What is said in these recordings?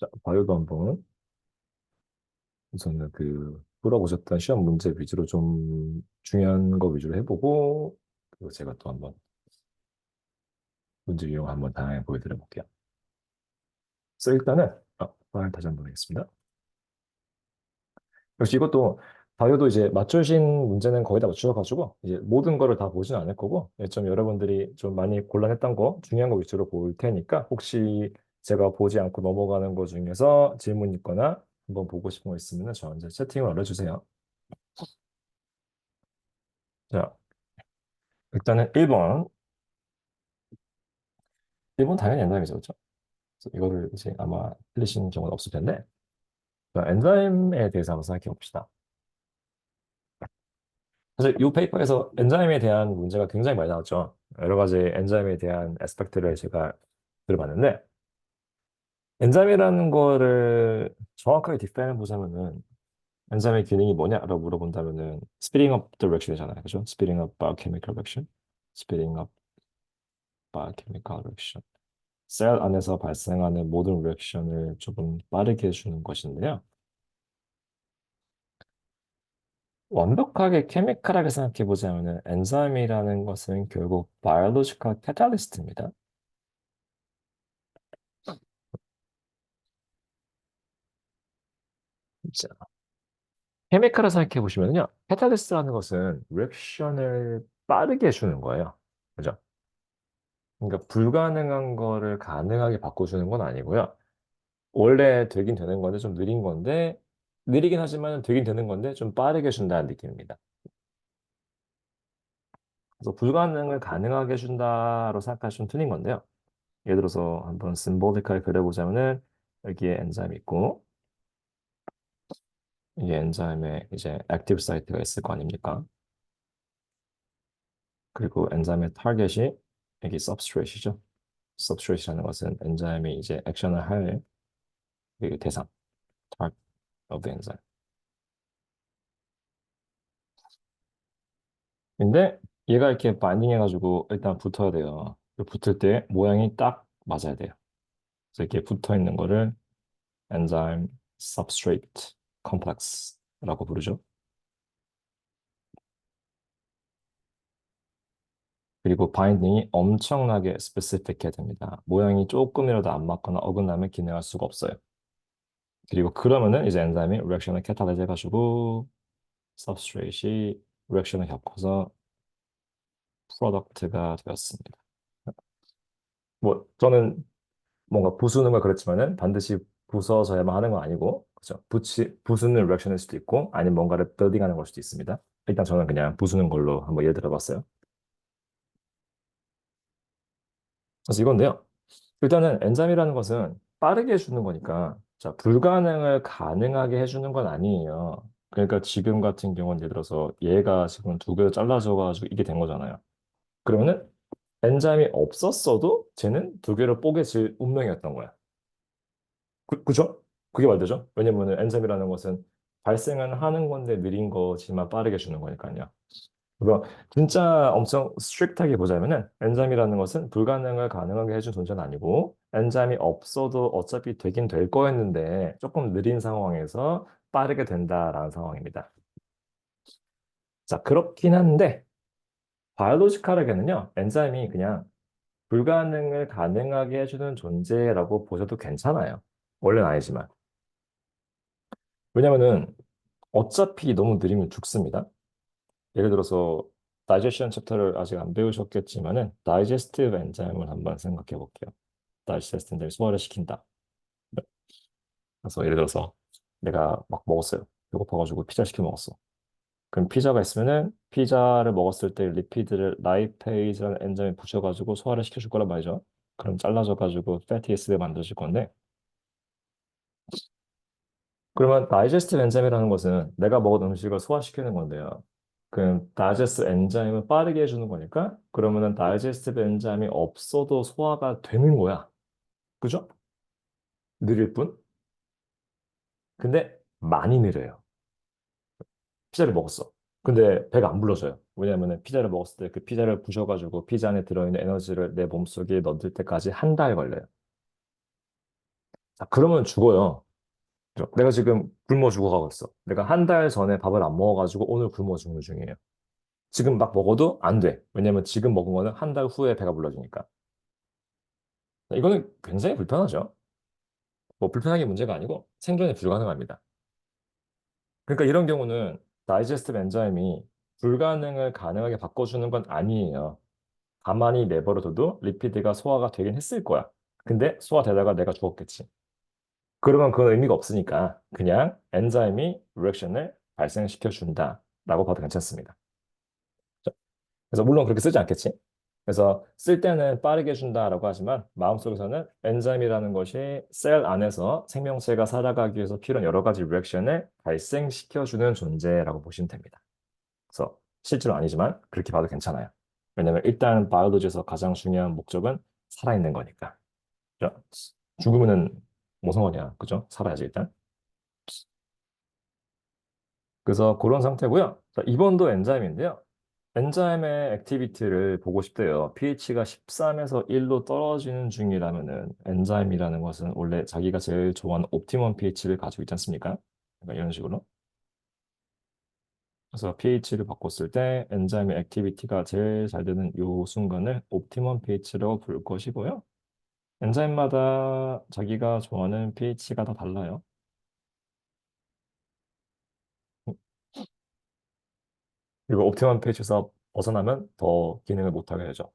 자, 바이오도 한번 우선은 풀어보셨던 시험 문제 위주로 좀 중요한 거 위주로 해보고, 그리고 제가 또 한번 문제 유형 한번 다양하게 보여드려 볼게요. 그래서 일단은, 파일 다시 한번 하겠습니다. 역시 이것도 바이오도 이제 맞추신 문제는 거의 다 맞추셔가지고, 이제 모든 거를 다 보진 않을 거고, 좀 여러분들이 좀 많이 곤란했던 거, 중요한 거 위주로 볼 테니까, 혹시 제가 보지 않고 넘어가는 거 중에서 질문 있거나 한번 보고 싶은 거 있으면 저한테 채팅을 알려주세요. 자, 일단은 1번. 1번 당연히 엔자임이죠, 그렇죠? 그래서 이거를 이제 아마 틀리신 경우는 없을 텐데, 자, 엔자임에 대해서 한번 생각해 봅시다. 사실 이 페이퍼에서 엔자임에 대한 문제가 굉장히 많이 나왔죠. 여러 가지 엔자임에 대한 에스펙트를 제가 들어봤는데, 엔자임이라는 거를 정확하게 디파인해 보자면은, 엔자임의 기능이 뭐냐라고 물어본다면은, speeding up the reaction이잖아요, 그죠? speeding up biochemical reaction, speeding up biochemical reaction. 셀 안에서 발생하는 모든 리액션을 조금 빠르게 해주는 것인데요. 완벽하게 케미컬하게 생각해 보자면 엔자임이라는 것은 결국 바이올로지컬 캐탈리스트입니다. 자, 케미컬을 생각해 보시면요. 캐탈리스트라는 것은 리액션을 빠르게 해주는 거예요. 그죠? 그러니까 불가능한 거를 가능하게 바꿔주는 건 아니고요. 원래 되긴 되는 건데 좀 느린 건데 느리긴 하지만 되긴 되는 건데 좀 빠르게 해준다는 느낌입니다. 그래서 불가능을 가능하게 해준다로 생각하시면 틀린 건데요. 예를 들어서 한번 심볼리카에 그려보자면은 여기에 엔자임이 있고 이 엔자임에 이제 액티브 사이트가 있을 거 아닙니까? 그리고 엔자임의 타겟이 여기 substrate이죠. substrate이라는 것은 엔자임이 이제 액션을 할 그 대상, target of the enzyme. 근데 얘가 이렇게 바인딩 해가지고 일단 붙어야 돼요. 붙을 때 모양이 딱 맞아야 돼요. 그래서 이렇게 붙어 있는 거를 엔자임 substrate complex라고 부르죠. 그리고 바인딩이 엄청나게 스페시픽해야 됩니다. 모양이 조금이라도 안 맞거나 어긋나면 기능할 수가 없어요. 그리고 그러면은 이제 엔자임이 리액션을 캐탈라이즈 해가지고 substrate이 리액션을 겪어서 프로덕트가 되었습니다. 뭐 저는 뭔가 부수는 걸 그랬지만은 반드시 부서져야만 하는 건 아니고 그죠? 부수는 리액션일 수도 있고 아니면 뭔가를 빌딩하는 걸 수도 있습니다. 일단 저는 그냥 부수는 걸로 한번 예를 들어봤어요. 그래서 이건데요. 일단은 엔자임이라는 것은 빠르게 해주는 거니까 자, 불가능을 가능하게 해주는 건 아니에요. 그러니까 지금 같은 경우는 예를 들어서 얘가 지금 두 개로 잘라져가지고 이게 된 거잖아요. 그러면은 엔자임이 없었어도 쟤는 두 개로 뽀개질 운명이었던 거야. 그죠? 그게 말되죠? 왜냐면은 엔자임이라는 것은 발생은 하는 건데 느린 거지만 빠르게 주는 거니까요. 그래서 진짜 엄청 스트릭트하게 보자면은 엔자임이라는 것은 불가능을 가능하게 해준 존재는 아니고 엔자임이 없어도 어차피 되긴 될 거였는데 조금 느린 상황에서 빠르게 된다라는 상황입니다. 자, 그렇긴 한데 바이올로지컬하게는요 엔자임이 그냥 불가능을 가능하게 해주는 존재라고 보셔도 괜찮아요. 원래는 아니지만. 왜냐면은 어차피 너무 느리면 죽습니다. 예를 들어서 다이제션 챕터를 아직 안 배우셨겠지만은 다이제스티브 엔자임을 한번 생각해 볼게요. 다이제스트 엔자임을 소화를 시킨다. 그래서 예를 들어서 내가 막 먹었어요. 배고파가지고 피자 시켜 먹었어. 그럼 피자가 있으면은 피자를 먹었을 때 리피드를 라이페이즈라는 엔자임에 붙여가지고 소화를 시켜줄 거란 말이죠. 그럼 잘라져가지고 패티 에시드 만들어질 건데 그러면 다이제스티브 엔자임이라는 것은 내가 먹은 음식을 소화시키는 건데요. 그럼 다이제스트 엔자임을 빠르게 해주는 거니까 그러면은 다이제스티브 엔자임이 없어도 소화가 되는 거야. 그죠? 느릴 뿐. 근데 많이 느려요. 피자를 먹었어. 근데 배가 안 불러져요. 왜냐면은 피자를 먹었을 때 그 피자를 부셔가지고 피자 안에 들어있는 에너지를 내 몸속에 넣을 때까지 한 달 걸려요. 자, 그러면 죽어요. 그죠? 내가 지금 굶어 죽어가고 있어. 내가 한 달 전에 밥을 안 먹어가지고 오늘 굶어 죽는 중이에요. 지금 막 먹어도 안 돼. 왜냐면 지금 먹은 거는 한 달 후에 배가 불러주니까. 이거는 굉장히 불편하죠. 뭐 불편한 게 문제가 아니고 생존이 불가능합니다. 그러니까 이런 경우는 다이제스티브 엔자임이 불가능을 가능하게 바꿔주는 건 아니에요. 가만히 내버려둬도 리피드가 소화가 되긴 했을 거야. 근데 소화되다가 내가 죽었겠지. 그러면 그건 의미가 없으니까 그냥 엔자임이 리액션을 발생시켜 준다라고 봐도 괜찮습니다. 자, 그래서 물론 그렇게 쓰지 않겠지. 그래서 쓸 때는 빠르게 준다라고 하지만 마음속에서는 엔자임이라는 것이 셀 안에서 생명체가 살아가기 위해서 필요한 여러 가지 리액션을 발생시켜 주는 존재라고 보시면 됩니다. 그래서 실제로 아니지만 그렇게 봐도 괜찮아요. 왜냐면 일단 바이올로지에서 가장 중요한 목적은 살아있는 거니까. 그죠? 죽으면은 뭐 상관이야. 그죠? 살아야지 일단. 그래서 그런 상태고요. 자, 2번도 엔자임인데요. 엔자임의 액티비티를 보고 싶대요. pH가 13에서 1로 떨어지는 중이라면은 엔자임이라는 것은 원래 자기가 제일 좋아하는 옵티멈 pH를 가지고 있지 않습니까? 약간 이런 식으로. 그래서 pH를 바꿨을 때 엔자임의 액티비티가 제일 잘 되는 요 순간을 옵티멈 pH라고 부를 것이고요. 엔자임마다 자기가 좋아하는 pH가 다 달라요. 그리고 옵티멈 pH에서 벗어나면 더 기능을 못하게 되죠.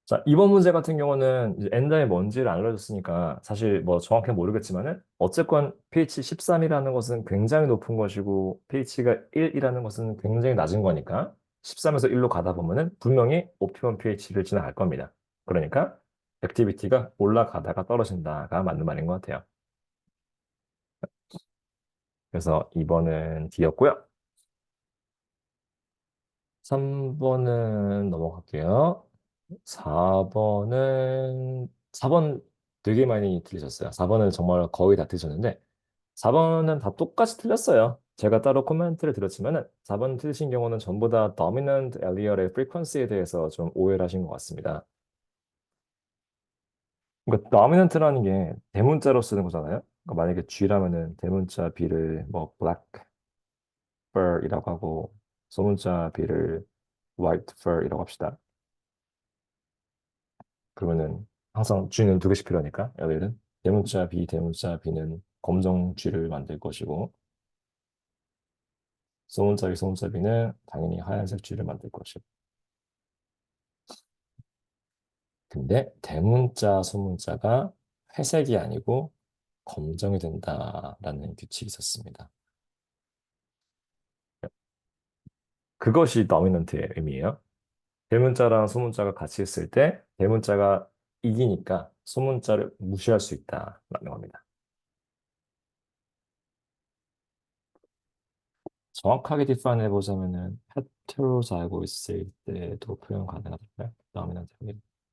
자, 이번 문제 같은 경우는 이제 엔자임이 뭔지를 안 알려줬으니까 사실 뭐 정확히 모르겠지만은 어쨌건 pH 13이라는 것은 굉장히 높은 것이고 pH가 1이라는 것은 굉장히 낮은 거니까 13에서 1로 가다 보면은 분명히 옵티멈 pH를 지나갈 겁니다. 그러니까 액티비티가 올라가다가 떨어진다가 맞는 말인 것 같아요. 그래서 2번은 D였고요. 3번은 넘어갈게요. 4번 되게 많이 틀리셨어요. 4번은 정말 거의 다 틀리셨는데 4번은 다 똑같이 틀렸어요. 제가 따로 코멘트를 드렸지만은 4번 틀리신 경우는 전부 다 dominant allele의 frequency에 대해서 좀 오해를 하신 것 같습니다. 그러니까 dominant라는 게 대문자로 쓰는 거잖아요. 그러니까 만약에 G라면은 대문자 B를 뭐 black fur이라고 하고 소문자 B를 white fur이라고 합시다. 그러면은 항상 G는 두 개씩 필요하니까 얘들은 대문자 B, 대문자 B는 검정 G를 만들 것이고 소문자 B, 소문자 B는 당연히 하얀색 G를 만들 것이고 근데 대문자, 소문자가 회색이 아니고 검정이 된다라는 규칙이 있었습니다. 그것이 더미넌트의 의미예요. 대문자랑 소문자가 같이 있을 때 대문자가 이기니까 소문자를 무시할 수 있다라는 겁니다. 정확하게 디파인 해보자면은 헤테로자이고 있을 때도 표현 가능하다고요. dominant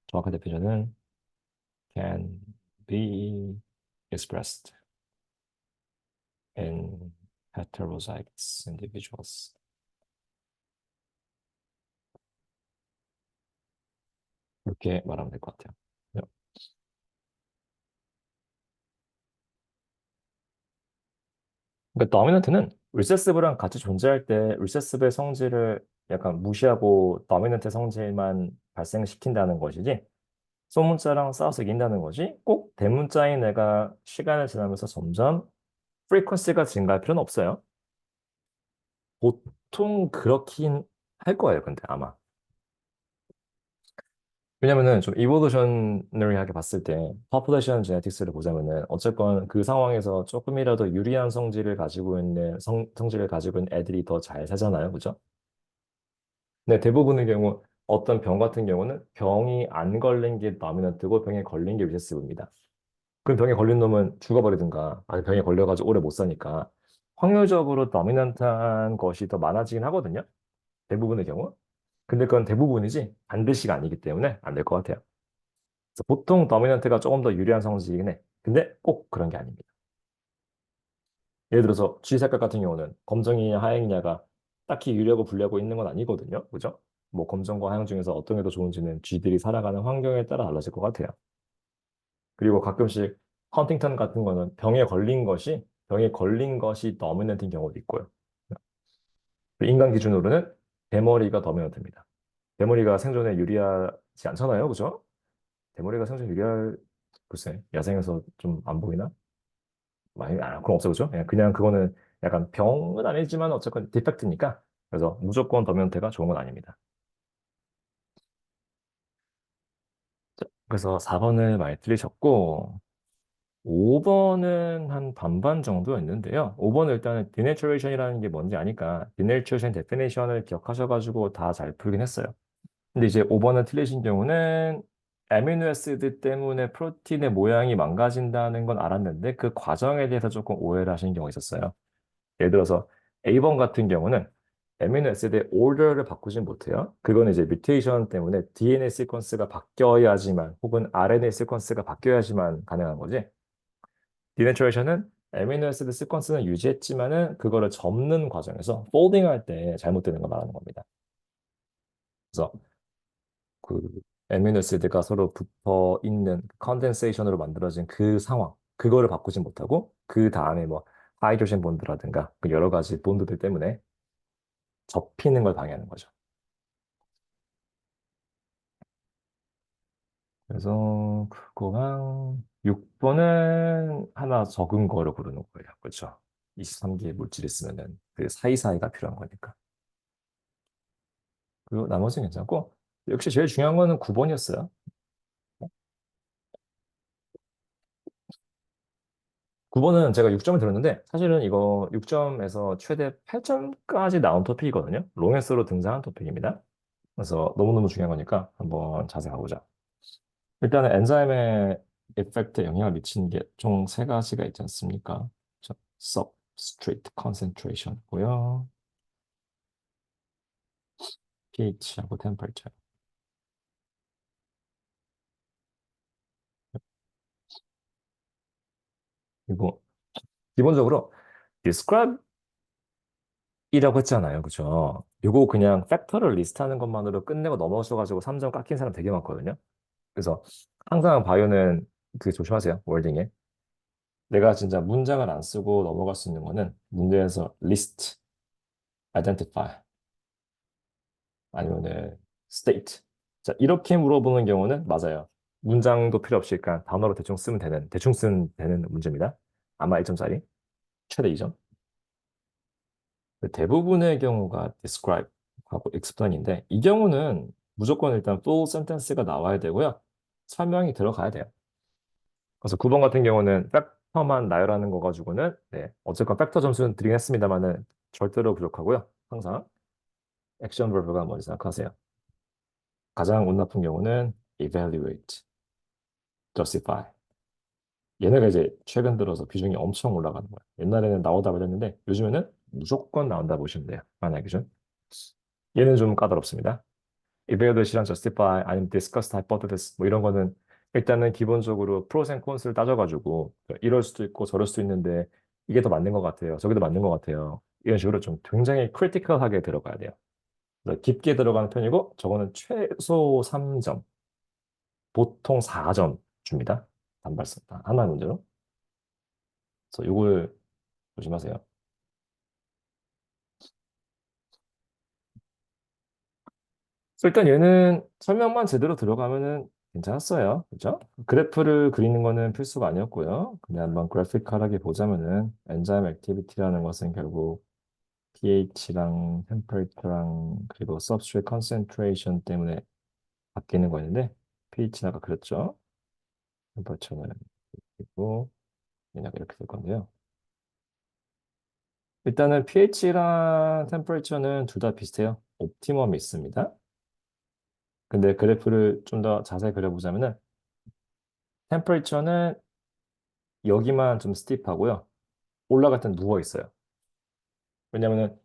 정확한 데피니션은 can be expressed in heterozygous individuals. 이렇게 말하면 될 것 같아요. 그러니까 dominant는 recessive랑 같이 존재할 때 recessive의 성질을 약간 무시하고 dominant의 성질만 발생시킨다는 것이지 소문자랑 싸워서 이긴다는 것이 꼭 대문자인 애가 시간을 지나면서 점점 프리퀀시가 증가할 필요는 없어요. 보통 그렇긴 할 거예요, 근데 아마. 왜냐면은 좀 이볼루셔너리하게 봤을 때 퍼플레이션 제네틱스를 보자면은 어쨌건 그 상황에서 조금이라도 유리한 성질을 가지고 있는 성질을 가지고 있는 애들이 더 잘 사잖아요, 그죠? 근데 대부분의 경우 어떤 병 같은 경우는 병이 안 걸린 게 도미넌트고 병에 걸린 게 리세시브입니다. 그럼 병에 걸린 놈은 죽어버리든가 아니 병에 걸려가지고 오래 못 사니까 확률적으로 도미넌트한 것이 더 많아지긴 하거든요. 대부분의 경우. 근데 그건 대부분이지 반드시가 아니기 때문에 안 될 것 같아요. 그래서 보통 도미넌트가 조금 더 유리한 성질이긴 해. 근데 꼭 그런 게 아닙니다. 예를 들어서 쥐 색깔 같은 경우는 검정이냐 하양이냐가 딱히 유리하고 불리하고 있는 건 아니거든요. 그죠? 뭐 검정과 하양 중에서 어떤 게 더 좋은지는 쥐들이 살아가는 환경에 따라 달라질 것 같아요. 그리고 가끔씩 헌팅턴 같은 거는 병에 걸린 것이 더미넌트인 경우도 있고요. 인간 기준으로는 대머리가 더미넌트입니다. 대머리가 생존에 유리하지 않잖아요, 그죠? 대머리가 생존에 유리할 글쎄 야생에서 좀 안 보이나? 많이 그건 없어 그죠? 그냥 그거는 약간 병은 아니지만 어쨌건 디펙트니까 그래서 무조건 더미넌트가 좋은 건 아닙니다. 그래서 4번을 많이 틀리셨고 5번은 한 반반 정도였는데요. 5번은 일단은 디내처레이션이라는 게 뭔지 아니까 디내처레이션 데피니션을 기억하셔가지고 다 잘 풀긴 했어요. 근데 이제 5번을 틀리신 경우는 아미노애시드 때문에 프로틴의 모양이 망가진다는 건 알았는데 그 과정에 대해서 조금 오해를 하시는 경우가 있었어요. 예를 들어서 A번 같은 경우는 아미노애시드의 오더를 바꾸진 못해요. 그거는 이제 뮤테이션 때문에 DNA 시퀀스가 바뀌어야지만 혹은 RNA 시퀀스가 바뀌어야지만 가능한 거지. 디내처레이션은 애미노애시드 시퀀스는 유지했지만은 그거를 접는 과정에서 폴딩 할 때 잘못되는 거 말하는 겁니다. 그래서 그 애미노애시드가 서로 붙어 있는 컨덴세이션으로 만들어진 그 상황, 그거를 바꾸지 못하고 그 다음에 뭐 하이드로젠 본드라든가 그 여러 가지 본드들 때문에 접히는 걸 방해하는 거죠. 그래서 그거랑 6번은 하나 적은 거로 고르는 거예요. 그렇죠? 23개의 물질이 있으면은 그 사이사이가 필요한 거니까. 그리고 나머지는 괜찮고, 역시 제일 중요한 거는 9번이었어요. 9번은 제가 6점을 들었는데, 사실은 이거 6점에서 최대 8점까지 나온 토픽이거든요. 롱에스로 등장한 토픽입니다. 그래서 너무너무 중요한 거니까 한번 자세히 가보자. 일단은 엔자임의 에펙트에 영향을 미치는 게 총 세 가지가 있지 않습니까? substrate concentration고요. pH하고 temperature. 그리고 기본적으로 describe 이라고 했잖아요. 그죠? 요거 그냥 팩터를 리스트하는 것만으로 끝내고 넘어오셔가지고 3점 깎인 사람 되게 많거든요. 그래서 항상 바이오는 그 조심하세요. 월딩에. 내가 진짜 문장을 안 쓰고 넘어갈 수 있는 거는 문제에서 list, identify, 아니면은 state. 자, 이렇게 물어보는 경우는 맞아요. 문장도 필요 없이 그냥 단어로 대충 쓰면 되는 문제입니다. 아마 1점짜리, 최대 2점. 대부분의 경우가 describe 하고 explain인데 이 경우는 무조건 일단 full sentence가 나와야 되고요. 설명이 들어가야 돼요. 그래서 9번 같은 경우는 팩터만 나열하는 거 가지고는 네, 어쨌건 팩터 점수는 드리긴 했습니다만은 절대로 부족하고요. 항상 액션 verb가 뭔지 생각하세요. 가장 운 나쁜 경우는 evaluate, justify. 얘네가 이제 최근 들어서 비중이 엄청 올라가는 거예요. 옛날에는 나오다 말했는데 요즘에는 무조건 나온다 보시면 돼요. 만약 기준. 얘는 좀 까다롭습니다. evaluate랑 justify 아니면 discuss hypothesis 뭐 이런 거는 일단은 기본적으로 pros and cons를 따져가지고 이럴 수도 있고 저럴 수도 있는데 이게 더 맞는 것 같아요. 저게 더 맞는 것 같아요. 이런 식으로 좀 굉장히 크리티컬하게 들어가야 돼요. 그래서 깊게 들어가는 편이고 저거는 최소 3점, 보통 4점 줍니다. 단발성 하나의 문제로. 그래서 이걸 조심하세요. 일단 얘는 설명만 제대로 들어가면은 괜찮았어요. 그죠? 그래프를 그리는 거는 필수가 아니었고요. 그냥 한번 그래픽컬하게 보자면은 엔자임 액티비티라는 것은 결국 pH랑 템퍼레이처랑 그리고 substrate concentration 때문에 바뀌는 거였는데 pH는 아까 그렸죠? 템퍼레이처는 그리고 얘가 이렇게 될 건데요. 일단은 pH랑 템퍼레이처는 둘 다 비슷해요. 옵티멈이 있습니다. 근데 그래프를 좀 더 자세히 그려보자면은 템퍼레이처는 여기만 좀 스티프하고요. 올라갈 땐 누워 있어요. 왜냐면은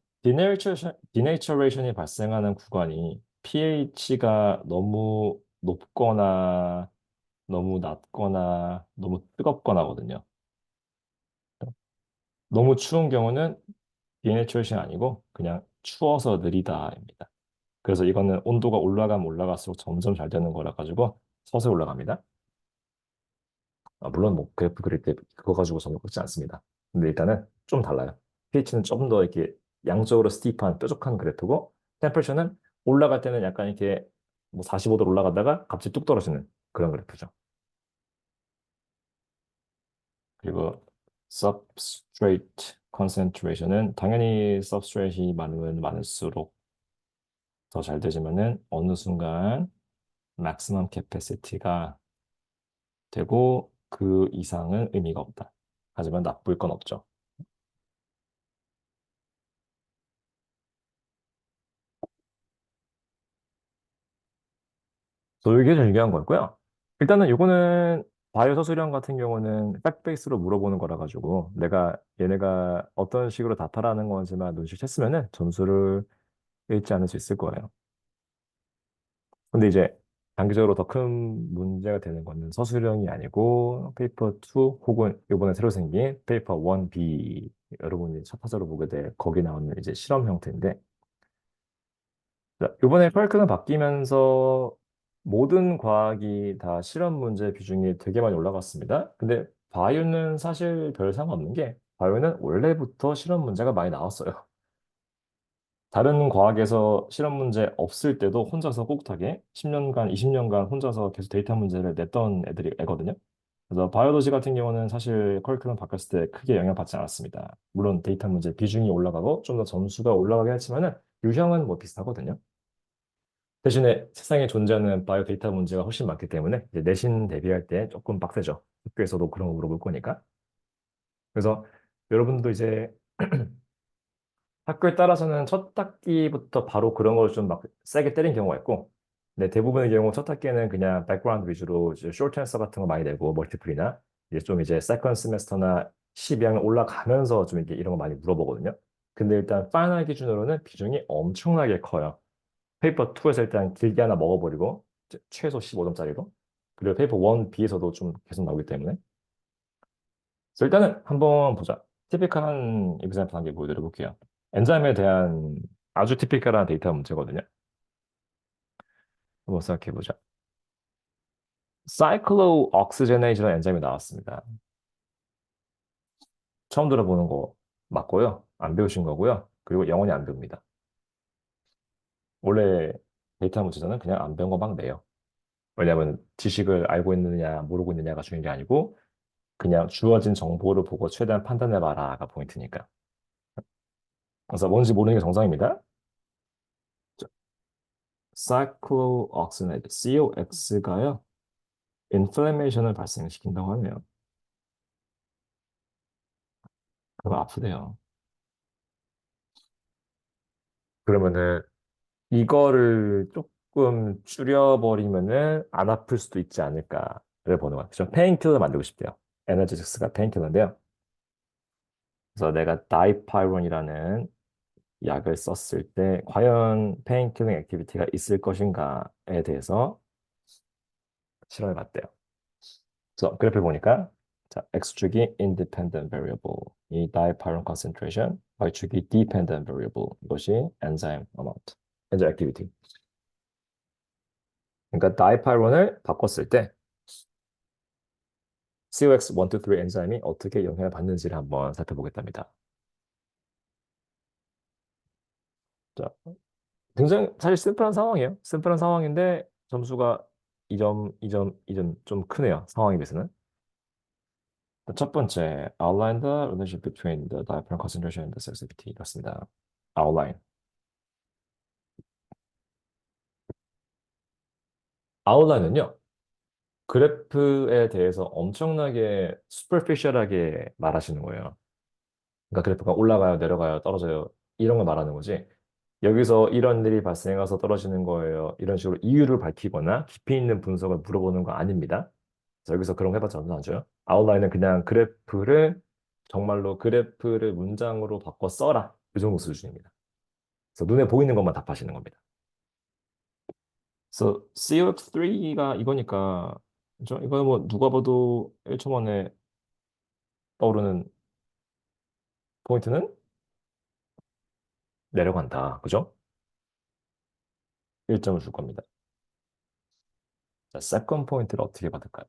디네이처레이션이 발생하는 구간이 pH가 너무 높거나 너무 낮거나 너무 뜨겁거나거든요. 너무 추운 경우는 디네이처레이션이 아니고 그냥 추워서 느리다입니다. 그래서 이거는 온도가 올라가면 올라갈수록 점점 잘 되는 거라 가지고 서서히 올라갑니다. 물론 뭐 그래프 그릴 때 그거 가지고 점을 긋지 않습니다. 근데 일단은 좀 달라요. pH는 좀 더 이렇게 양적으로 스티프한 뾰족한 그래프고 템퍼처는 올라갈 때는 약간 이렇게 뭐 45도로 올라가다가 갑자기 뚝 떨어지는 그런 그래프죠. 그리고 substrate concentration은 당연히 substrate이 많으면 많을수록 더 잘 되지만은 어느 순간 maximum capacity가 되고 그 이상은 의미가 없다. 하지만 나쁠 건 없죠. 이게 제일 중요한 거였고요. 일단은 요거는 바이오 서술형 같은 경우는 팩 베이스로 물어보는 거라 가지고 내가 얘네가 어떤 식으로 답하라는 건지만 눈치챘으면은 점수를 읽지 않을 수 있을 거예요. 근데 이제 단기적으로 더 큰 문제가 되는 거는 서술형이 아니고 페이퍼 2 혹은 이번에 새로 생긴 페이퍼 1B 여러분이 첫 타자로 보게 될 거기 나오는 이제 실험 형태인데 자, 이번에 펄크가 바뀌면서 모든 과학이 다 실험 문제 비중이 되게 많이 올라갔습니다. 근데 바이오는 사실 별 상관없는 게 바이오는 원래부터 실험 문제가 많이 나왔어요. 다른 과학에서 실험 문제 없을 때도 혼자서 꿋꿋하게 10년간, 20년간 혼자서 계속 데이터 문제를 냈던 애거든요. 그래서 바이오로지 같은 경우는 사실 커리큘럼 바뀌었을 때 크게 영향받지 않았습니다. 물론 데이터 문제 비중이 올라가고 좀 더 점수가 올라가긴 했지만은 유형은 뭐 비슷하거든요. 대신에 세상에 존재하는 바이오 데이터 문제가 훨씬 많기 때문에 이제 내신 대비할 때 조금 빡세죠. 학교에서도 그런 거 물어볼 거니까. 그래서 여러분도 이제 학교에 따라서는 첫 학기부터 바로 그런 걸 좀 막 세게 때린 경우가 있고, 근데 대부분의 경우 첫 학기에는 그냥 백그라운드 위주로 쇼트 앤서 같은 거 많이 내고 멀티플이나 이제 좀 이제 세컨 세메스터나 12학년 올라가면서 좀 이렇게 이런 거 많이 물어보거든요. 근데 일단 파이널 기준으로는 비중이 엄청나게 커요. 페이퍼 2에서 일단 길게 하나 먹어버리고 최소 15점짜리로 그리고 페이퍼 1B에서도 좀 계속 나오기 때문에 그래서 일단은 한번 보자. 티피컬한 example 한개 보여드려 볼게요. 엔자임에 대한 아주 티피컬한 데이터 문제거든요. 한번 생각해보자. 사이클로옥시제네이즈라는 엔자임이 나왔습니다. 처음 들어보는 거 맞고요. 안 배우신 거고요. 그리고 영원히 안 배웁니다. 원래 데이터 문제는 그냥 안 배운 거 막 내요. 왜냐하면 지식을 알고 있느냐 모르고 있느냐가 중요한 게 아니고 그냥 주어진 정보를 보고 최대한 판단해봐라가 포인트니까. 그래서 뭔지 모르는 게 정상입니다. 사이클로옥시네이즈, COX가요, 인플레메이션을 발생시킨다고 하네요. 그럼 아프대요. 그러면은 이거를 조금 줄여버리면은 안 아플 수도 있지 않을까를 보는 것 같아요. 페인킬러 만들고 싶대요. 에너제틱스가 페인킬러인데요. 그래서 내가 다이파이론이라는 약을 썼을 때 과연 페인킬링 액티비티가 있을 것인가에 대해서 실험해 봤대요. 그래서 그래프 보니까 자, X축이 independent variable, 이 diapyron concentration, Y축이 dependent variable, 이것이 enzyme amount, enzyme activity. 그러니까 다이파이론을 바꿨을 때 COX 1, 2, 3 엔자임이 어떻게 영향을 받는지를 한번 살펴보겠답니다. 자, 굉장히 사실 심플한 상황이에요. 심플한 상황인데 점수가 2점, 2점, 2점 좀 크네요. 상황에 비해서는. 첫 번째, outline the relationship between the diaphragm concentration and the sensitivity 이렇습니다. outline. outline은요, 그래프에 대해서 엄청나게 superficial하게 말하시는 거예요. 그러니까 그래프가 올라가요, 내려가요, 떨어져요. 이런 걸 말하는 거지. 여기서 이런 일이 발생해서 떨어지는 거예요. 이런 식으로 이유를 밝히거나 깊이 있는 분석을 물어보는 거 아닙니다. 그래서 여기서 그런 거 해봤자 전혀 안 줘요. 아웃라인은 그냥 그래프를 정말로 그래프를 문장으로 바꿔 써라. 이 정도 수준입니다. 그래서 눈에 보이는 것만 답하시는 겁니다. 그래서 COX3가 이거니까 이거 뭐 누가 봐도 1초 만에 떠오르는 포인트는 내려간다. 그죠? 1점을 줄 겁니다. 자, 세컨 포인트를 어떻게 받을까요?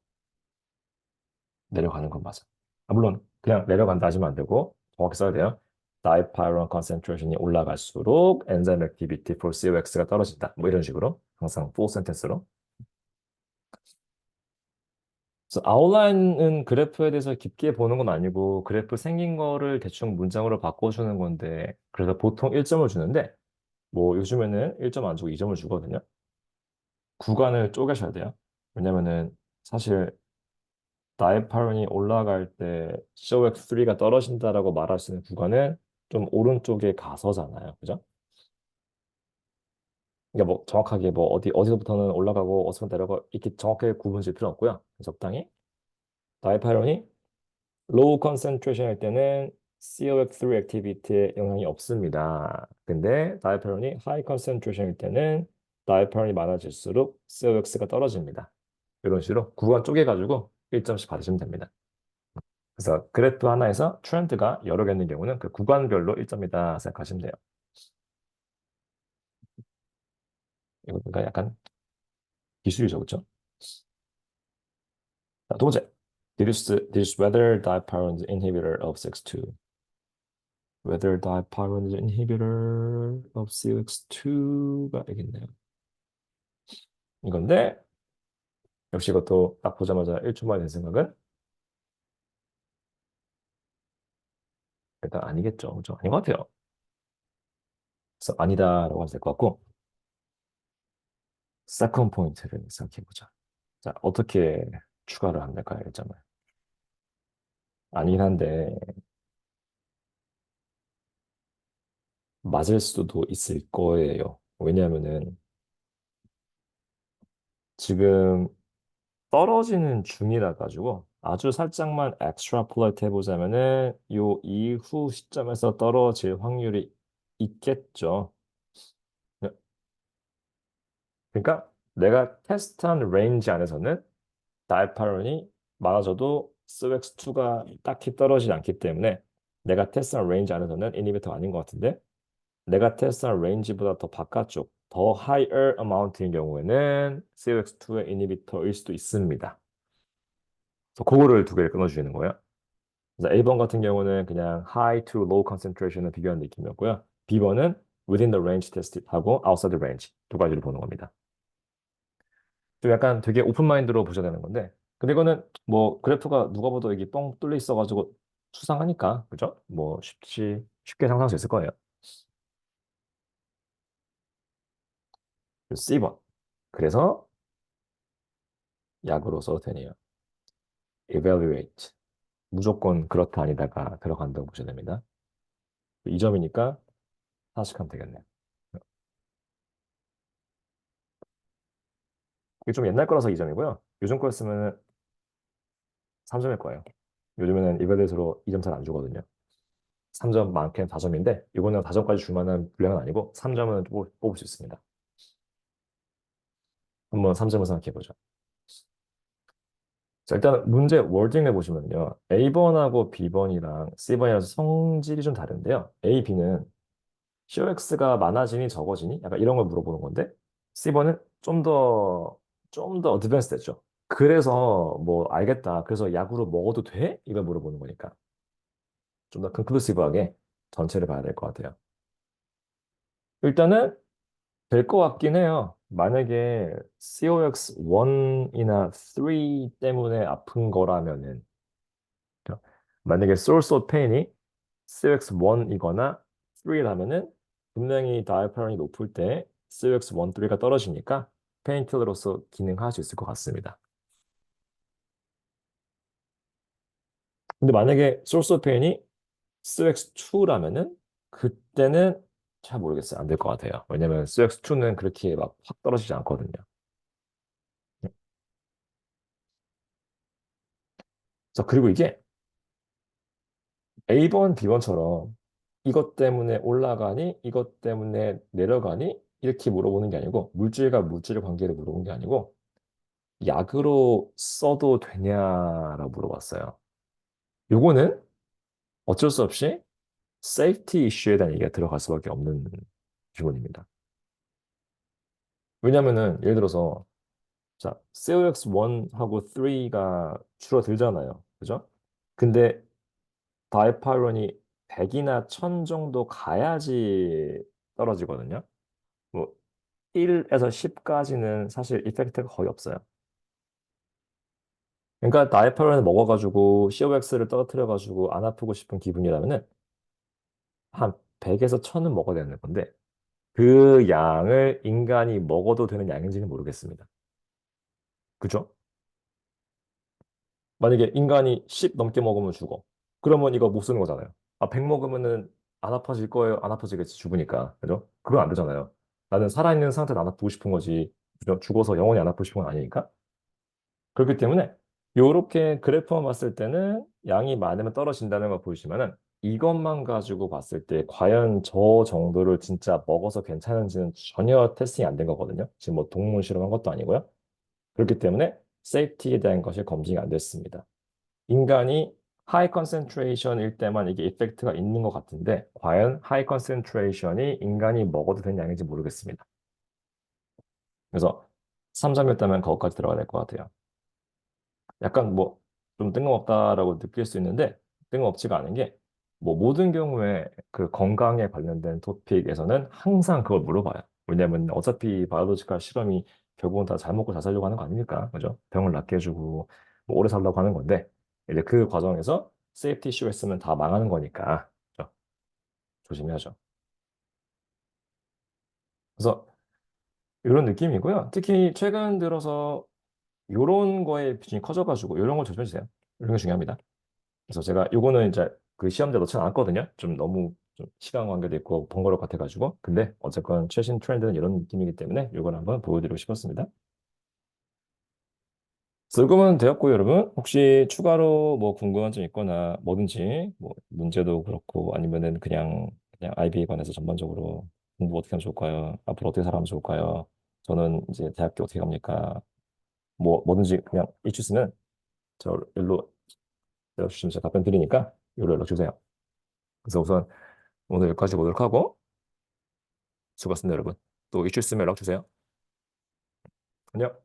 내려가는 건 맞아. 아, 물론 그냥 내려간다 하시면 안 되고 정확히 써야 돼요. 다이파이론 컨센트레이션이 올라갈수록 엔자임 액티비티 for COX가 떨어진다. 뭐 이런 식으로 항상 full sentence로. 그래서 아웃라인은 그래프에 대해서 깊게 보는 건 아니고 그래프 생긴 거를 대충 문장으로 바꿔주는 건데 그래서 보통 1점을 주는데 뭐 요즘에는 1점 안 주고 2점을 주거든요. 구간을 쪼개셔야 돼요. 왜냐면은 사실 다이파론이 올라갈 때 COX3가 떨어진다라고 말할 수 있는 구간은 좀 오른쪽에 가서잖아요. 그죠? 그러니까 뭐 정확하게 뭐 어디서부터는 올라가고 어디서부터 내려가 이렇게 정확하게 구분 질 필요 없고요. 적당히 다이파론이 로우 컨센트레이션 할 때는 COX3 액티비티에 영향이 없습니다. 근데 다이파론이 하이 컨센트레이션 일 때는 다이파론이 많아질수록 COX가 떨어집니다. 이런 식으로 구간 쪼개가지고 1점씩 받으시면 됩니다. 그래서 그래프 하나에서 트렌드가 여러 개 있는 경우는 그 구간별로 1점이다 생각하시면 돼요. 이거 그러니까 약간 기술이죠, 그렇죠? 자, 두 번째. This whether diapyron inhibitor of CX2. Whether diapyron inhibitor of CX2가 되겠네요. 이건데 역시 이것도 딱 보자마자 1초 만에 든 생각은 일단 아니겠죠. 그렇죠? 아닌 것 같아요. 그래서 아니다라고 하면 될 것 같고 세컨 포인트를 생각해 보자. 자, 어떻게 추가를 하면 될까요? 1점을. 아니긴 한데 맞을 수도 있을 거예요. 왜냐하면은 지금 떨어지는 중이라 가지고 아주 살짝만 엑스트라폴레이트 해보자면은 요 이후 시점에서 떨어질 확률이 있겠죠. 네. 그러니까 내가 테스트한 레인지 안에서는 다이파론이 많아져도 스웩스2가 딱히 떨어지지 않기 때문에 내가 테스트한 레인지 안에서는 이니비터 아닌 것 같은데 내가 테스트한 레인지보다 더 바깥쪽, 더 higher amount인 경우에는 COX2의 이니비터일 수도 있습니다. 그래서 그거를 두 개를 끊어주시는 거예요. 그래서 A번 같은 경우는 그냥 high to low concentration을 비교하는 느낌이었고요. B번은 within the range tested 하고 outside the range 두 가지를 보는 겁니다. 좀 약간 되게 오픈 마인드로 보셔야 되는 건데 근데 이거는 뭐 그래프가 누가 봐도 여기 뻥 뚫려 있어가지고 수상하니까 그죠? 뭐 쉽게 상상할 수 있을 거예요. C번. 그래서 약으로 써도 되네요. evaluate. 무조건 그렇다 아니다가 들어간다고 보셔야 됩니다. 2점이니까 하나씩 하면 되겠네요. 이게 좀 옛날 거라서 2점이고요. 요즘 거였으면 3점일 거예요. 요즘에는 evaluate로 2점 잘 안 주거든요. 3점 많게는 4점인데 이거는 4점까지 줄 만한 분량은 아니고 3점은 뽑을 수 있습니다. 한번 3점을 생각해 보죠. 자, 일단 문제 워딩을 보시면요. A번하고 B번이랑 C번이라서 성질이 좀 다른데요. A, B는 COX가 많아지니 적어지니? 약간 이런 걸 물어보는 건데 C번은 좀 더 어드밴스 됐죠. 그래서 뭐 알겠다. 그래서 약으로 먹어도 돼? 이걸 물어보는 거니까 좀 더 컨클루시브하게 전체를 봐야 될 것 같아요. 일단은 될 것 같긴 해요. 만약에 COX1이나 3 때문에 아픈 거라면은 만약에 source of pain이 COX1이거나 3라면은 분명히 다이아파론이 높을 때 COX1, 3가 떨어지니까 페인킬러로서 기능할 수 있을 것 같습니다. 근데 만약에 source of pain이 COX2라면은 그때는 잘 모르겠어요. 안 될 것 같아요. 왜냐면 COX2는 그렇게 막 확 떨어지지 않거든요. 자, 그리고 이게 A번, B번처럼 이것 때문에 올라가니, 이것 때문에 내려가니, 이렇게 물어보는 게 아니고, 물질과 물질 관계를 물어보는 게 아니고, 약으로 써도 되냐라고 물어봤어요. 요거는 어쩔 수 없이 세이프티 이슈에 대한 얘기가 들어갈 수밖에 없는 질문입니다. 왜냐면은, 예를 들어서, 자, COX1하고 3가 줄어들잖아요. 그죠? 근데 다이파이론이 100이나 1000 정도 가야지 떨어지거든요. 뭐 1에서 10까지는 사실 이펙트가 거의 없어요. 그러니까 다이파이론을 먹어가지고 COX를 떨어뜨려가지고 안 아프고 싶은 기분이라면은 한 100에서 1000은 먹어야 되는 건데 그 양을 인간이 먹어도 되는 양인지는 모르겠습니다. 그죠? 만약에 인간이 10 넘게 먹으면 죽어. 그러면 이거 못 쓰는 거잖아요. 아, 100 먹으면은 안 아파질 거예요? 안 아파지겠지, 죽으니까. 그죠? 그건 안 되잖아요. 나는 살아있는 상태는 안 아프고 싶은 거지. 그죠? 죽어서 영원히 안 아프고 싶은 건 아니니까. 그렇기 때문에 요렇게 그래프만 봤을 때는 양이 많으면 떨어진다는 걸 보이시면은 이것만 가지고 봤을 때 과연 저 정도를 진짜 먹어서 괜찮은지는 전혀 테스팅이 안 된 거거든요. 지금 뭐 동물 실험한 것도 아니고요. 그렇기 때문에 세이프티에 대한 것이 검증이 안 됐습니다. 인간이 하이 컨센트레이션일 때만 이게 이펙트가 있는 것 같은데 과연 하이 컨센트레이션이 인간이 먹어도 되는 양인지 모르겠습니다. 그래서 3, 4였다면 거기까지 들어가야 될 것 같아요. 약간 뭐 좀 뜬금없다라고 느낄 수 있는데 뜬금없지가 않은 게 뭐 모든 경우에 그 건강에 관련된 토픽에서는 항상 그걸 물어봐요. 왜냐면 어차피 바이오로지컬 실험이 결국은 다 잘 먹고 잘 살려고 하는 거 아닙니까? 그죠? 병을 낫게 해주고 뭐 오래 살려고 하는 건데 이제 그 과정에서 세이프티 이슈가 있으면 다 망하는 거니까 그죠? 조심해야죠. 그래서 이런 느낌이고요. 특히 최근 들어서 이런 거에 비중이 커져가지고 이런 걸 조심해주세요. 이런 게 중요합니다. 그래서 제가 요거는 이제 그 시험지에 넣지 않았거든요. 좀 너무 좀 시간 관계도 있고 번거로울 것 같아가지고. 근데 어쨌건 최신 트렌드는 이런 느낌이기 때문에 요걸 한번 보여드리고 싶었습니다. 슬금은 되었고 여러분 혹시 추가로 뭐 궁금한 점 있거나 뭐든지 뭐 문제도 그렇고 아니면은 그냥 IB에 관해서 전반적으로 공부 어떻게 하면 좋을까요? 앞으로 어떻게 살아가면 좋을까요? 저는 이제 대학교 어떻게 갑니까? 뭐든지 그냥 이슈 있으면 저 일로 연락 주시면 제가 답변 드리니까 이로 연락 주세요. 그래서 우선 오늘 여기까지 보도록 하고 수고하셨습니다, 여러분. 또 이슈 있으면 연락 주세요. 안녕.